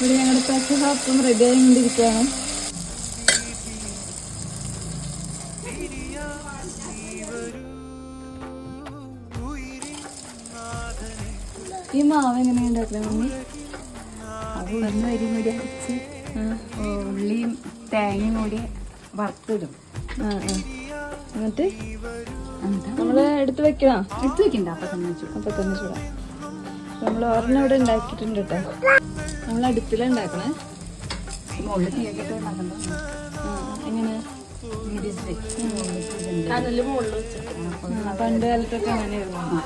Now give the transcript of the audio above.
ഇവിടെ ഞങ്ങളുടെ പെസഹ അപ്പം റെഡി ആയിക്കൊണ്ടിരിക്കുകയാണ്. ഈ മാവ് എങ്ങനെയാണ് ഉണ്ടാക്കുന്നത് മമ്മി? അത് ഒന്ന് അരി കൂടി അരച്ച് ഉള്ളിയും തേങ്ങയും കൂടി വറുത്തിടും. എന്നിട്ട് നമ്മൾ എടുത്ത് വെക്കണം. എടുത്ത് വെക്കണ്ട, അപ്പം തന്നെ വെച്ചു. അപ്പം തന്നെ ചൂടാം. നമ്മൾ ഒരെണ്ണം ഇവിടെ ഉണ്ടാക്കിയിട്ടുണ്ട് കേട്ടോ. നമ്മൾ അടുപ്പിലുണ്ടാക്കണേ. മുകളിൽ തീയൊക്കെ ഉണ്ടാക്കണ്ട. എങ്ങനെ കനല് മുകളിൽ വെച്ചിട്ട് പണ്ട് കാലത്തൊക്കെ അങ്ങനെയായിരുന്നു.